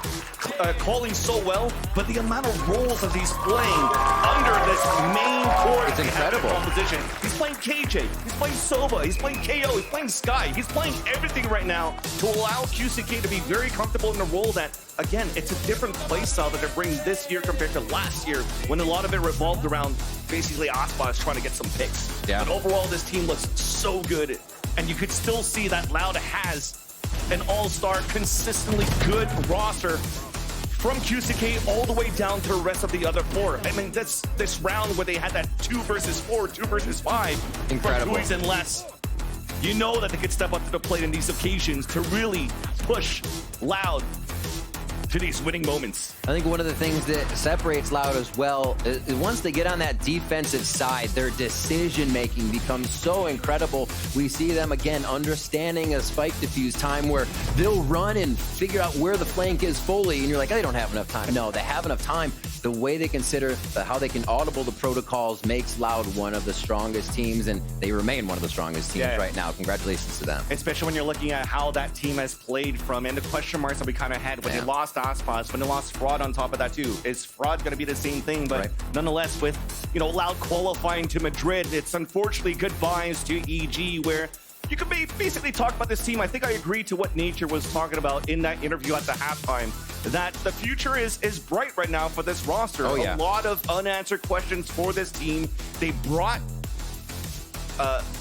G: calling so well, but the amount of roles that he's playing under this main core.
B: It's incredible.
G: Composition. He's playing KJ, he's playing Sova, he's playing KO, he's playing Sky, he's playing everything right now to allow QCK to be very comfortable in a role that, again, it's a different play style that they're bringing this year compared to last year when a lot of it revolved around basically Aspas trying to get some picks.
B: Yeah.
G: But overall, this team looks so good, and you could still see that Loud has an all-star, consistently good roster from QCK all the way down to the rest of the other 4. I mean, that's this round where they had that 2 versus 4, 2 versus 5
B: Incredible.
G: for Guiz and less. You know that they could step up to the plate in these occasions to really push Loud to these winning moments.
B: I think one of the things that separates Loud as well is once they get on that defensive side, their decision-making becomes so incredible. We see them, again, understanding a spike diffuse time where they'll run and figure out where the flank is fully, and you're like, oh, they don't have enough time. No, they have enough time. The way they consider how they can audible the protocols makes Loud one of the strongest teams, and they remain one of the strongest teams right now. Congratulations to them.
G: Especially when you're looking at how that team has played from, and the question marks that we kind of had when they lost Aspas, when they lost Fraud on top of that too. Is Fraud going to be the same thing? But nonetheless, with, you know, Loud qualifying to Madrid, it's unfortunately goodbyes to EG, where you could basically talk about this team. I think I agree to what Nature was talking about in that interview at the halftime, that the future is bright right now for this roster. A lot of unanswered questions for this team. They brought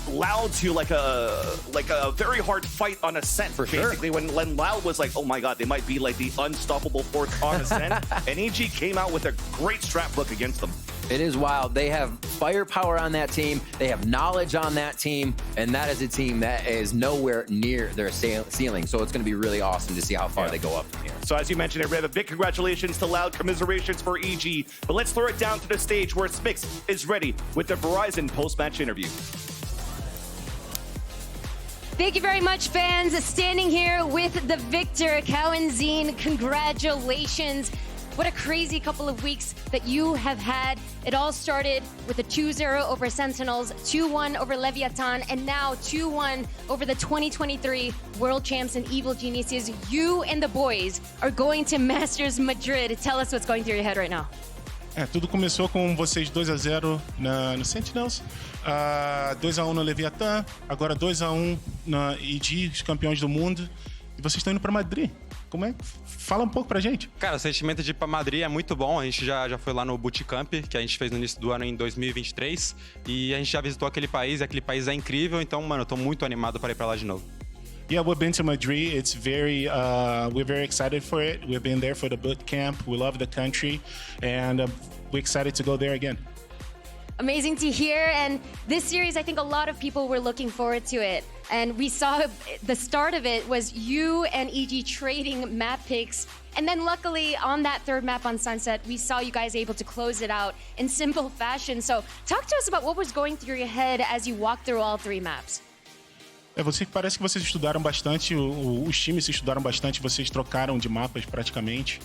G: Loud to like a very hard fight on Ascent. For basically, when Loud was like, oh my god, they might be like the unstoppable force on Ascent, and EG came out with a great strat book against them.
B: It is wild. They have firepower on that team. They have knowledge on that team. And that is a team that is nowhere near their ceiling. So it's going to be really awesome to see how far they go up from here.
G: So as you mentioned, Red, a big congratulations to Loud, commiserations for EG. But let's throw it down to the stage where Smix is ready with the Verizon post-match interview.
J: Thank you very much, fans. Standing here with the victor, Kalenstein. Congratulations. What a crazy couple of weeks that you have had. It all started with a 2-0 over Sentinels, 2-1 over Leviathan, and now 2-1 over the 2023 World Champs and Evil Geniuses. You and the boys are going to Masters Madrid. Tell us what's going through your head right now.
K: Tudo começou com vocês 2-0 no Sentinels, 2-1 no Leviathan, agora 2-1 na EG, os campeões do mundo, e vocês estão indo para Madrid. Como é? Fala um pouco pra gente.
L: Cara, o sentimento de ir pra Madrid é muito bom. A gente já foi lá no Bootcamp, que a gente fez no início do ano em 2023, e a gente já visitou aquele país é incrível, então, mano, eu tô muito animado para ir pra lá de novo.
K: Yeah, we've been to Madrid. It's we're very excited for it. We've been there for the boot camp. We love the country, and we're excited to go there again.
J: Amazing to hear. And this series, I think a lot of people were looking forward to it. And we saw the start of it was you and EG trading map picks. And then luckily on that third map on Sunset, we saw you guys able to close it out in simple fashion. So talk to us about what was going through your head as you walked through all 3 maps.
K: Você parece que vocês estudaram bastante, os times estudaram bastante, vocês trocaram de mapas praticamente,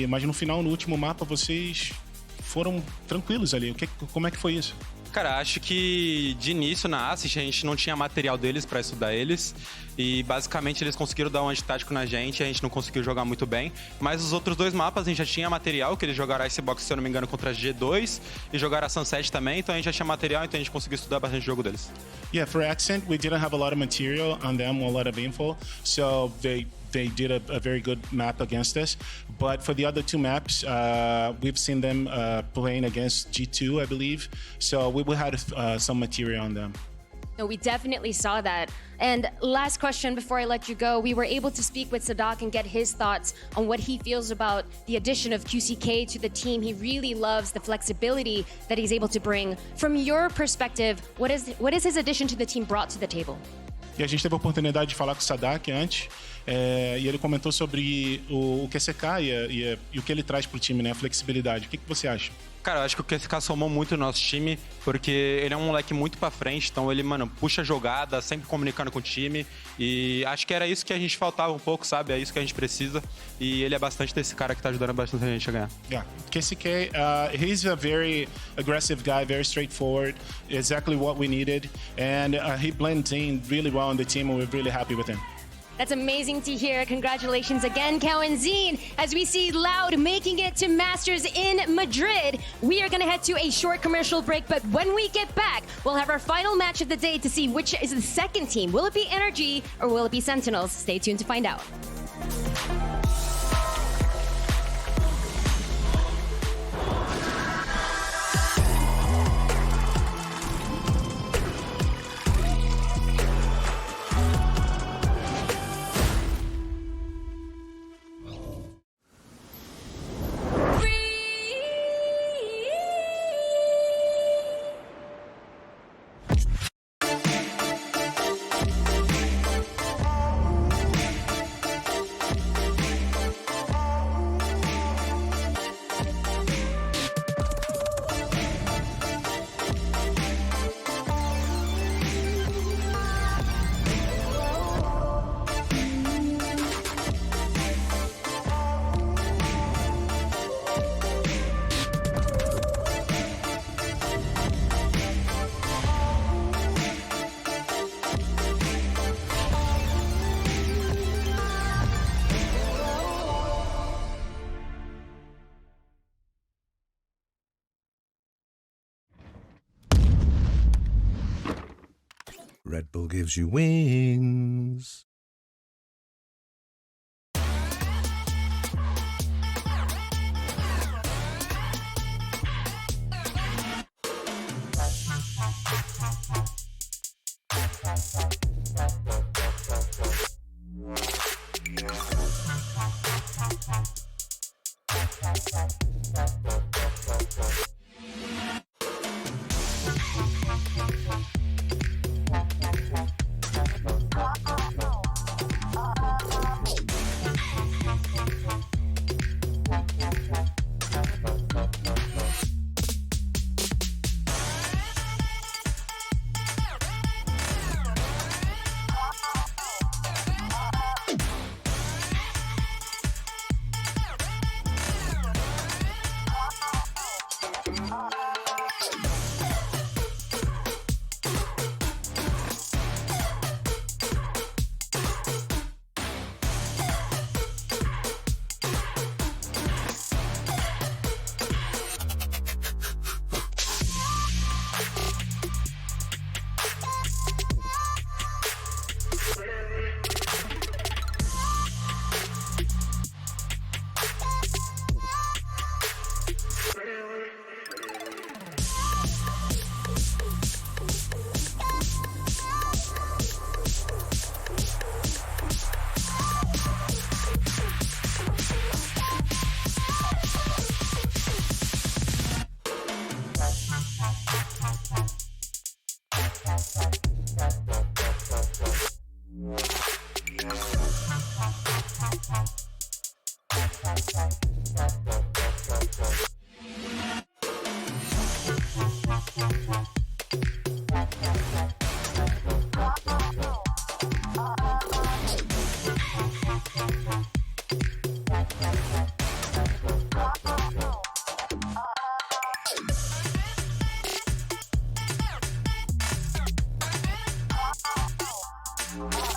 K: mas no final, no último mapa, vocês foram tranquilos ali. Como é que foi isso?
L: Cara, acho que de início na Assist a gente não tinha material deles pra estudar eles e basicamente eles conseguiram dar um antitático na gente, a gente não conseguiu jogar muito bem, mas os outros dois mapas a gente já tinha material, que eles jogaram Icebox, se eu não me engano, contra a G2 e jogaram a Sunset também, então a gente já tinha material, então a gente conseguiu estudar bastante o jogo deles.
K: Yeah, for Accent, we didn't have a lot of material on them, a lot of info, so they did a very good map against us. But for the other two maps, we've seen them playing against G2, I believe. So we had some material on them.
J: No, we definitely saw that. And last question before I let you go, we were able to speak with Sadak and get his thoughts on what he feels about the addition of QCK to the team. He really loves the flexibility that he's able to bring. From your perspective, what is his addition to the team brought to the table?
K: E a gente teve a oportunidade de falar com o Sadak antes, e ele comentou sobre o QCK e o que ele traz para o time, né? A flexibilidade. O que você acha?
L: Cara, eu acho que o QCK somou muito no nosso time, porque ele é um moleque muito pra frente, então ele, mano, puxa a jogada, sempre comunicando com o time, e acho que era isso que a gente faltava um pouco, sabe? É isso que a gente precisa, e ele é bastante desse cara que tá ajudando bastante a gente a ganhar.
K: Yeah, QCK, he's a very aggressive guy, very straightforward, exactly what we needed, and he blends in really well in the team, and we're really happy with him.
J: That's amazing to hear. Congratulations again, Kawenzine. As we see Loud making it to Masters in Madrid, we are going to head to a short commercial break, but when we get back, we'll have our final match of the day to see which is the second team. Will it be Energy or will it be Sentinels? Stay tuned to find out.
M: Red Bull gives you wings.
J: off.